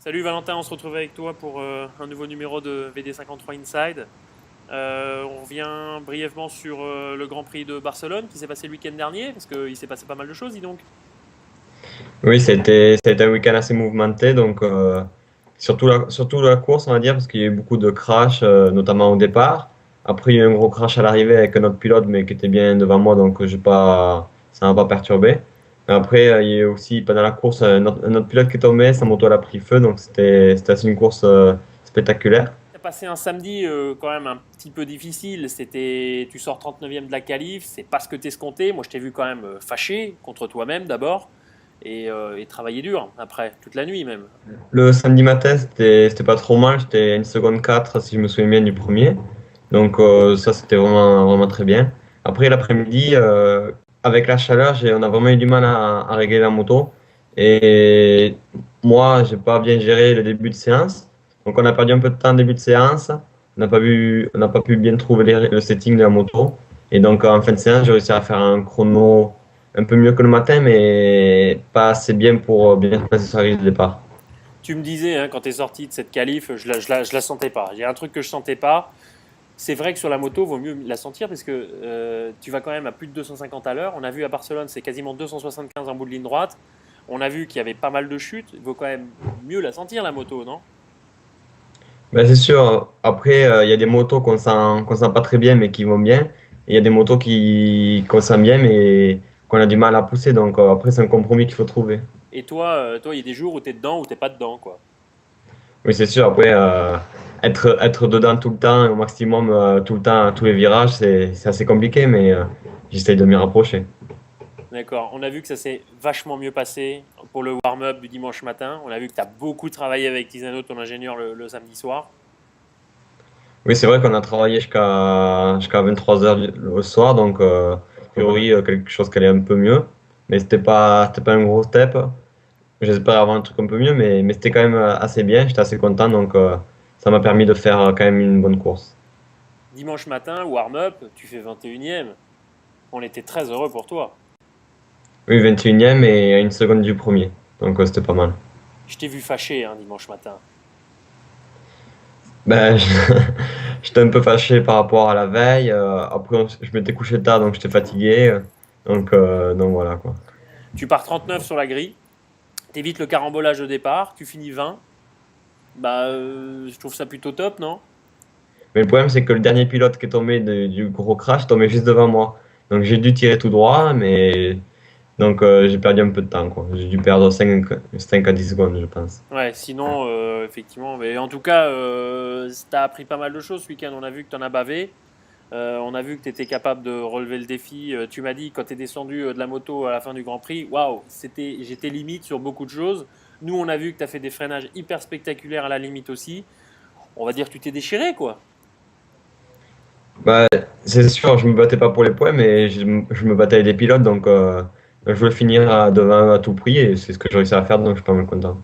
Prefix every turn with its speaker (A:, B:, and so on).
A: Salut Valentin, on se retrouve avec toi pour un nouveau numéro de VD53 Inside. On revient brièvement sur le Grand Prix de Barcelone qui s'est passé le week-end dernier, parce qu'il s'est passé pas mal de choses, dis donc.
B: Oui, ça a été un week-end assez mouvementé, donc surtout la course, on va dire, parce qu'il y a eu beaucoup de crashs, notamment au départ. Après, il y a eu un gros crash à l'arrivée avec un autre pilote, mais qui était bien devant moi, donc ça m'a pas perturbé. Mais après, il y a eu aussi pendant la course un autre pilote qui est tombé, sa moto elle a pris feu, donc c'était assez une course spectaculaire.
A: Tu as passé un samedi quand même un petit peu difficile. Tu sors 39e de la qualif, c'est pas ce que t'escomptais. Moi, je t'ai vu quand même fâché contre toi-même d'abord et travailler dur après, toute la nuit même.
B: Le samedi matin, c'était pas trop mal, j'étais à 1 seconde 4 si je me souviens bien du premier. Donc ça, c'était vraiment très bien. Après, l'après-midi, avec la chaleur, on a vraiment eu du mal à régler la moto. Et moi, j'ai pas bien géré le début de séance. Donc on a perdu un peu de temps en début de séance. On n'a pas pu bien trouver le setting de la moto. Et donc en fin de séance, j'ai réussi à faire un chrono un peu mieux que le matin, mais pas assez bien pour bien se placer sur la grille de départ.
A: Tu me disais, hein, quand tu es sorti de cette qualif, je la sentais pas. Il y a un truc que je sentais pas. C'est vrai que sur la moto, vaut mieux la sentir parce que tu vas quand même à plus de 250 à l'heure. On a vu à Barcelone, c'est quasiment 275 en bout de ligne droite. On a vu qu'il y avait pas mal de chutes. Il vaut quand même mieux la sentir, la moto, non?
B: Ben, c'est sûr. Après, il y a des motos qu'on sent pas très bien, mais qui vont bien. Et il y a des motos qu'on sent bien, mais qu'on a du mal à pousser. Donc après, c'est un compromis qu'il faut trouver.
A: Et toi, il y a des jours où tu es dedans ou t'es pas dedans, quoi.
B: Oui, c'est sûr. Après, être dedans tout le temps, au maximum, tout le temps, à tous les virages, c'est assez compliqué, mais j'essaye de m'y rapprocher.
A: D'accord. On a vu que ça s'est vachement mieux passé pour le warm-up du dimanche matin. On a vu que tu as beaucoup travaillé avec Tisano, ton ingénieur, le samedi soir.
B: Oui, c'est vrai qu'on a travaillé jusqu'à 23 heures le soir, donc a priori, quelque chose qui allait un peu mieux. Mais c'était pas un gros step. J'espère avoir un truc un peu mieux, mais c'était quand même assez bien. J'étais assez content, donc ça m'a permis de faire quand même une bonne course.
A: Dimanche matin, warm-up, tu fais 21e. On était très heureux pour toi.
B: Oui, 21e et à 1 seconde du premier. Donc c'était pas mal.
A: Je t'ai vu fâché, hein, dimanche matin.
B: Ben, j'étais un peu fâché par rapport à la veille. Après, je m'étais couché tard, donc j'étais fatigué. Donc voilà quoi.
A: Tu pars 39 sur la grille. T'évites le carambolage au départ, tu finis 20. Bah, je trouve ça plutôt top, non?
B: Mais le problème, c'est que le dernier pilote qui est tombé du gros crash tombait juste devant moi. Donc j'ai dû tirer tout droit, mais donc j'ai perdu un peu de temps quoi. J'ai dû perdre 5 à 10 secondes, je pense.
A: Ouais, sinon, effectivement. Mais en tout cas, t'as appris pas mal de choses ce week-end. On a vu que t'en as bavé. On a vu que t'étais capable de relever le défi. Tu m'as dit quand t'es descendu de la moto à la fin du Grand Prix, waouh, j'étais limite sur beaucoup de choses. Nous, on a vu que t'as fait des freinages hyper spectaculaires à la limite aussi. On va dire que tu t'es déchiré, quoi.
B: Bah, c'est sûr, je me battais pas pour les points, mais je me battais avec des pilotes, donc je voulais finir devant à tout prix, et c'est ce que j'ai réussi à faire, donc je suis pas mal content.